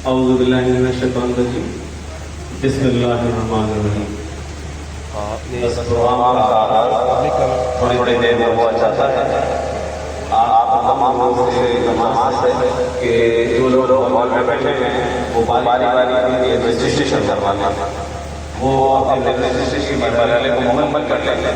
اعوذ باللہ من الشیطان الرجیم بسم اللہ الرحمن الرحیم. بس پروگرام کا تھوڑی دیر میں ہوا چاہتا ہے. آپ تمام لوگوں سے درخواست ہے کہ جو لوگ ہال میں بیٹھے ہیں وہ باری باری رجسٹریشن کروانا، وہ اپنے رجسٹریشن کی مرحلے کو مکمل کر لیں.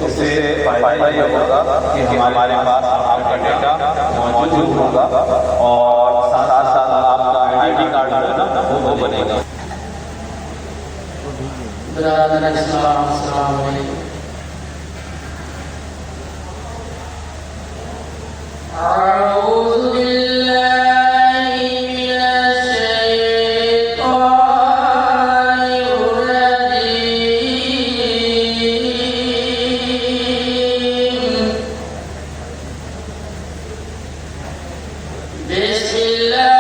اس سے فائدہ یہ ہوگا کہ ہمارے پاس آپ کا ڈیٹا موجود ہوگا اور ساتھ ساتھ آپ کا آئی ڈی کارڈ جو ہے نا وہ بنے گا. برادر اسلام، السلام علیکم. اعوذ باللہ من الشیطان الرجیم. بسم اللہ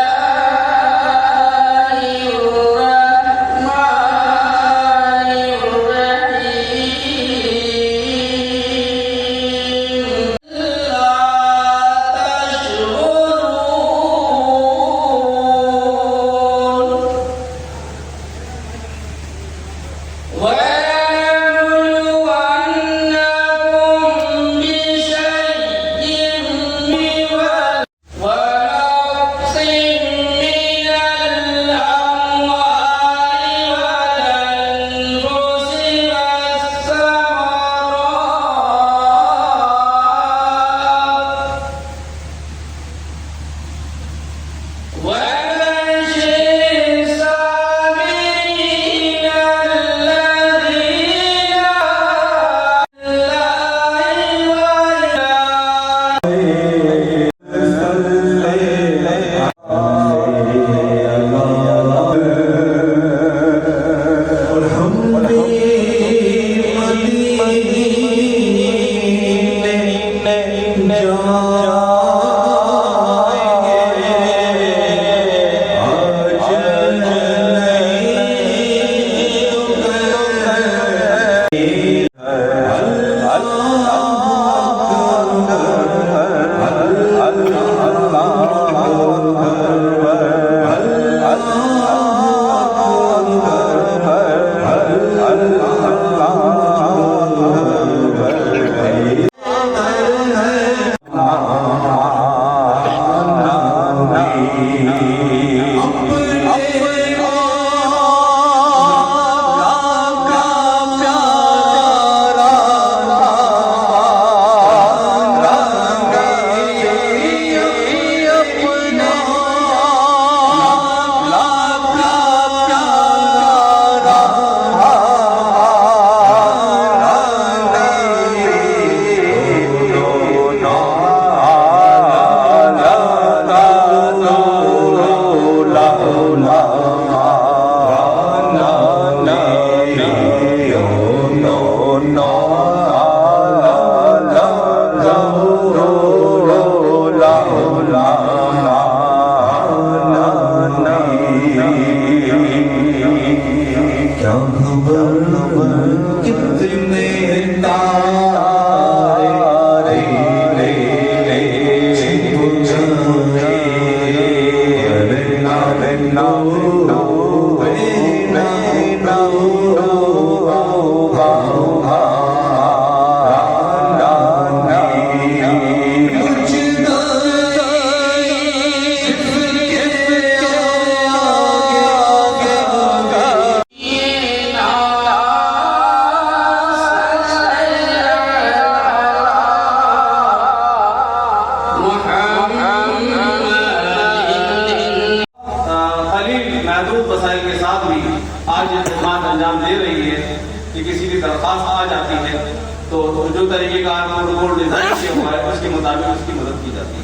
وسائل کے ساتھ بھی آج یہ خدمات انجام دے رہی ہے کہ کسی بھی درخواست آ جاتی ہے تو جو طریقے کا پروٹوکول ڈیزائن کیا ہوا ہے اس کے مطابق اس کی مدد کی جاتی ہے.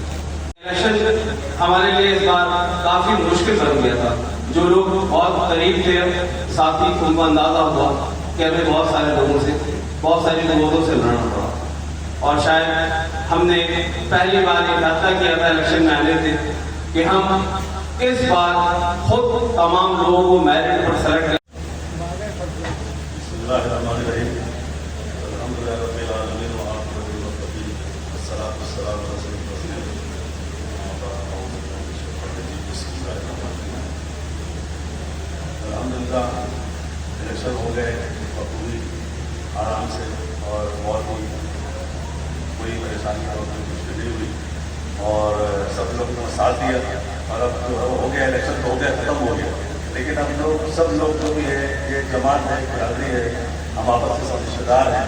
الیکشن ہمارے لیے اس بار کافی مشکل بن گیا تھا. جو لوگ بہت قریب تھے ساتھی ان کو اندازہ ہوا کہ ہمیں بہت سارے لوگوں سے بہت ساری قوتوں سے لڑنا پڑا اور شاید ہم نے پہلی بار یہ فیصلہ کیا تھا الیکشن میں آنے سے کہ ہم اس بار خود تمام لوگوں کو میرٹ پر سلیکٹ کریں. بسم اللہ الرحمن الرحیم. الحمدللہ رب العالمین والعاقبۃ للمتقین والصلاۃ والسلام علی رسول اللہ. इलेक्शन हो गए और पूरी आराम से और बहुत ही कोई परेशानी और कोई मुश्किल नहीं हुई और सब लोग ने साथ दिया और अब जो हो गया इलेक्शन तो हो गया, ख़त्म हो गया। लेकिन अब लोग सब लोग जो भी है, ये जमात है, बरादरी है, हम आपस में सब रिश्तेदार हैं,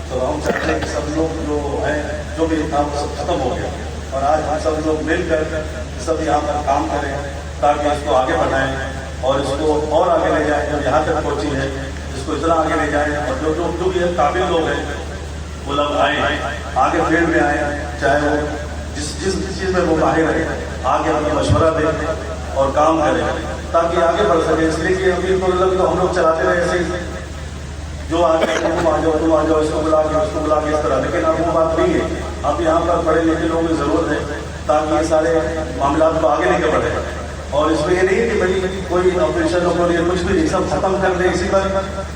तो हम चाहते हैं कि सब लोग जो हैं, जो भी था वो सब खत्म हो गया और आज हम सब लोग मिलकर सब यहाँ पर काम करें ताकि इसको आगे बढ़ाएं और इसको और आगे ले जाएं। जब यहाँ तक पहुँची है इसको इतना आगे ले जाएं और जो भी है काबिल लोग हैं वो लोग आए आगे फील्ड में आए, चाहे वो जिस चीज़ में वो माहिर है आगे हमें मशवरा दें और काम करें ताकि आगे बढ़ सके। इसलिए कि अभी तो हम लोग चलाते रहे ऐसे जो आगे तुम आ जाओ इसको बुला के उसको बुला के इस तरह, लेकिन अब वो बात नहीं है। अब यहाँ पर पढ़े लिखे लोगों की ज़रूरत है ताकि ये सारे मामला को आगे लेके बढ़े और इसमें ये नहीं कि भाई कोई ऑपरेशन हो कोई कुछ भी नहीं, सब खत्म कर दे इसी पर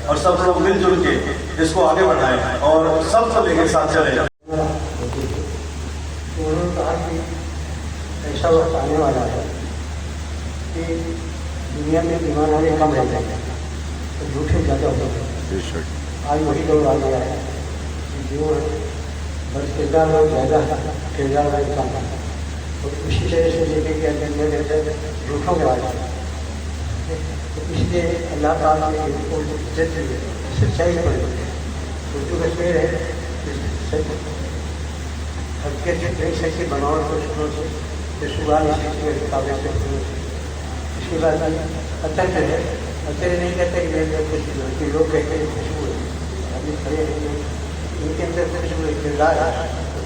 और सब लोग मिलजुल के इसको आगे बढ़ाएं और सबको लेके साथ चले। उन्होंने कहा कि ऐसा वक्त आने वाला है कि दुनिया में ईमान वाले कम रह जाएंगे तो झूठे ज़्यादा हो जाएंगे। आज वही दौर आ गया है कि जो बस किरदार लोग ज़्यादा किरदार वाले कम है तो उसी तरह से देखे कि अंदर झूठों के बारे में तो इसलिए अल्लाह ताला ने इनको इज्जत दी है, सच्चाई पर उर्दू का शेर है हकीकत देख सके बनावट को शुरू से शुरुआत काबिल से इसके बाद अतंत्र है। अतंत्र नहीं कहते कि लोग कहते हैं खुशबू है, अभी खड़े हैं इनके अंदर खुशबू किरदार है,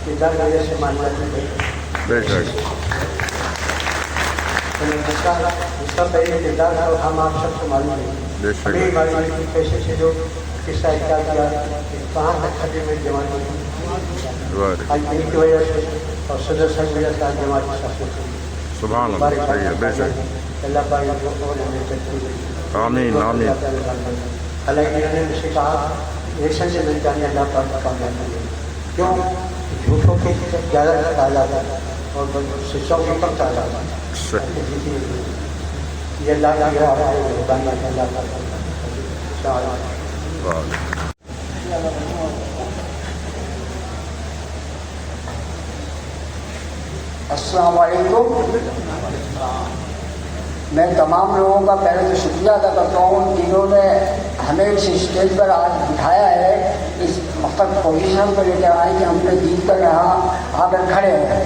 किरदार की वजह से मानना उसका पहले किरदार है और हम आप सबको मालूम है हमें मालूम है कि कैसे से जो किस्सा क्या किया कहाँ तक खड़े में जवान आज इनकी वजह से और सदर साहब वजह से आज हमारे साथ सुभान अल्लाह पाक आमीन आमीन। हालांकि इन्होंने मुझसे कहा इलेक्शन से मिल जाने अल्लाह पाक का काम नहीं, क्यों झूठों के ज़्यादा डाला था और सच्चों के कम डाला था। ये अल्लाह अस्सलाम वालेकुम। मैं तमाम लोगों का पहले तो शुक्रिया अदा करता हूँ जिन्होंने हमें इस स्टेज पर आज बिठाया है, इस मकसद पोजीशन पर लेकर आए कि हमने जीत कर यहाँ आकर खड़े हैं।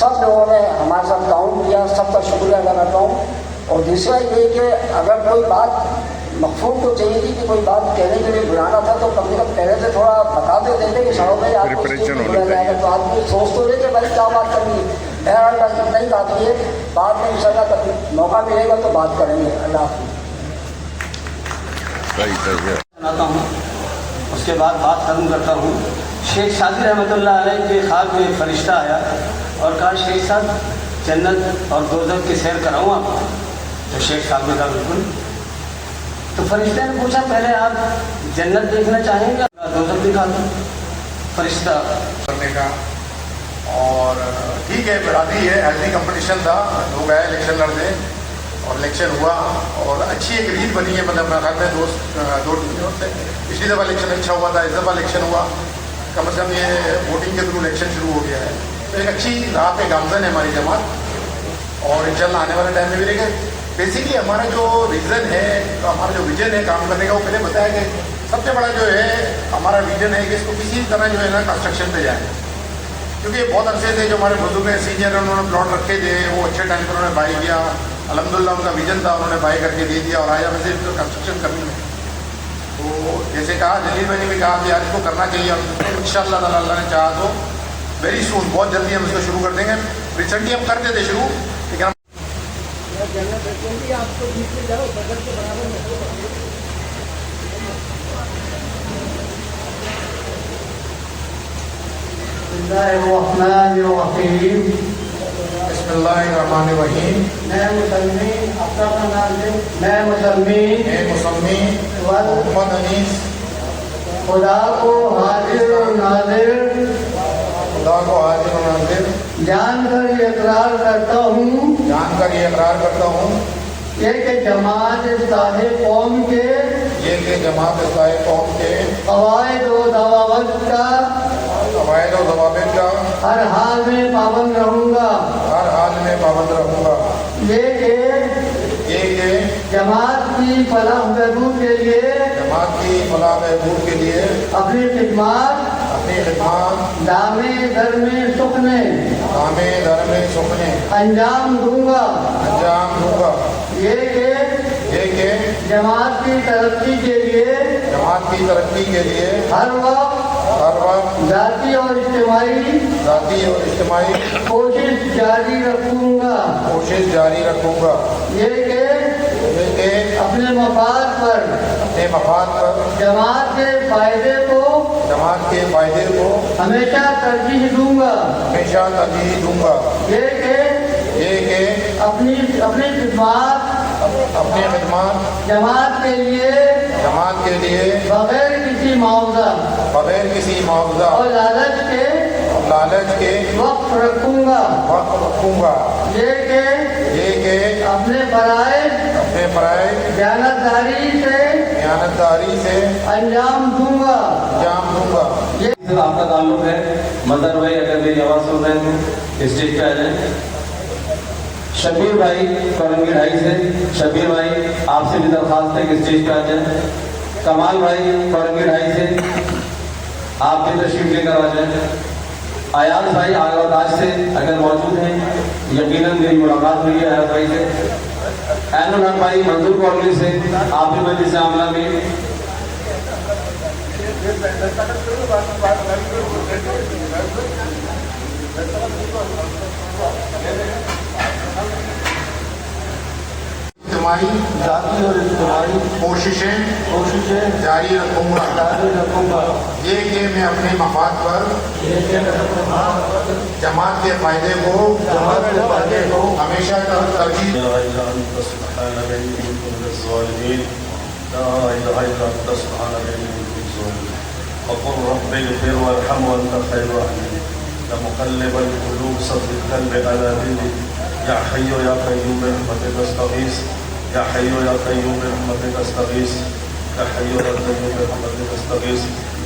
सब लोगों ने हमारे साथ काउंट किया, सबका शुक्रिया अदा करता हूँ। और दूसरा ये कि अगर कोई बात मकसूद तो चाहिए थी कि कोई बात कहने के लिए बुलाना था तो कम से कम पहले से थोड़ा बता देते कि सड़ों में आपको तो आदमी सोच तो रहे कि भाई क्या बात करनी है। नहीं बात हुई है, बाद में इंशाल्लाह कभी मौका मिलेगा तो बात करेंगे। अल्लाह सुनाता हूँ, उसके बाद बात खत्म करता हूँ। शेख सादी रहमतुल्लाह अलैह के ख्वाब में एक फरिश्ता आया और कहा शेख साहब जन्नत और दोज़ख की सैर कराऊँ आपको? तो शेख साहब ने कहा बिल्कुल। तो फरिश्ते ने पूछा पहले आप जन्नत देखना चाहेंगे दोज़ख दिखा दो? फरिश्ता करने का और ठीक है, बरादरी है, हेल्दी कंपटीशन था, लोग आए इलेक्शन लड़ने और इलेक्शन हुआ और अच्छी एक रीत बनी है। मतलब मेरे ख्याल में दो पिछली दफ़ा इलेक्शन अच्छा हुआ था, इस दफ़ा इलेक्शन हुआ, कम से कम ये वोटिंग के थ्रू इलेक्शन शुरू हो गया है। तो एक अच्छी राह पे गामजन है हमारी जमात और इंशाल्लाह आने वाले टाइम में भी रहेंगे। बेसिकली हमारा जो रीज़न है, हमारा जो विजन है काम करने का, वो पहले बताया कि सबसे बड़ा जो है हमारा विजन है कि इसको किसी तरह जो है ना कंस्ट्रक्शन पे जाए, क्योंकि बहुत अरसे थे जो हमारे बुजुर्ग हैं सीनियर हैं, उन्होंने प्लॉट रखे थे, वो अच्छे टाइम पर उन्होंने बाई किया, अल्हम्दुलिल्लाह उनका विजन था, उन्होंने बाई करके दे दिया और आज हमें सिर्फ कंस्ट्रक्शन करनी है। तो जैसे कहा जलील भाई ने भी कहा कि यार इसको करना चाहिए और इंशाअल्लाह ताला अल्लाह ने चाहा तो वेरी सून बहुत जल्दी हम इसको शुरू कर देंगे। रिसेंटली हम करते थे शुरू, लेकिन हम बिस्मिल्लाहिर्रहमानिर्रहीम। मैं मुसलमी अपना नाम दे, मैं मुसलमी मोहम्मद अनीस खुदा को हाजिर और नाजिर जानकर ये इकरार करता हूँ ये कि जमात साहिब कौम के ये कि जमात इस्लाही कौम के कवायद व ज़वाबित का कवायद और ज़वाबित का हर हाल में पाबंद रहूंगा। हर हाल में पाबंद रहूँगा। ये कि जमात की फलाह बहबूद के लिए जमात की फलाह बहबूद के लिए अपनी खिदमत दामे दर में सुखने कामे दर में सुखने अंजाम दूंगा। ये कि जमात की तरक्की के लिए हर वक्त ذاتی اور اجتماعی کوشش جاری رکھوں گا۔ یہ کہ اپنے مفاد پر جماعت کے فائدے کو ہمیشہ ترجیح دوں گا۔ یہ کہ اپنی خدمات جماعت کے لیے بغیر کسی معاوضہ اور لالچ کے وقف رکھوں گا۔ یہ کہ اپنے فرائض دیانتداری سے انجام دوں گا۔ یہ آپ کا تعلق ہے مظہر بھائی، اگر میری آواز سن رہے ہیں تو اسٹیج پہ آ جائیں۔ شبیر بھائی فرنگی ڈھائی سے، شبیر بھائی آپ سے بھی درخواست ہے کہ اسٹیج پہ آ جائیں۔ کمال بھائی فرنگی ڈھائی سے آپ بھی تشریف لے کر آ جائیں۔ ایاز بھائی آگرہ داج سے اگر موجود ہیں، یقیناً میری ملاقات ہوئی ہے ایاز بھائی سے۔ عین الحق بھائی منظور کالونی سے آپ بھی مجلس عاملہ میں۔ ذاتی اور اجتماعی کوششیں جاری رکھوں گا۔ یہ کہ میں اپنے مفاد پر جماعت کے فائدے کو ہمیشہ ترجیح لا إله إلا أنت سبحانك إني كنت من الظالمين. لا إله إلا أنت سبحانك إني كنت من الظالمين. وقل رب اغفر وارحم وأنت خير الراحمين. يا مقلب القلوب ثبت قلبي على دينك. يا حي يا قيوم برحمتك أستغيث. يا حي يا قيوم برحمتك أستغيث. يا حي يا قيوم برحمتك أستغيث.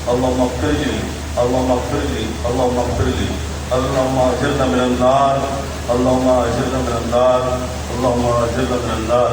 اللهم اغفر لي، اللهم اغفر لي، اللهم اغفر لي. اللهم اجرنا من النار، اللهم اجرنا من النار، اللهم اجرنا من النار.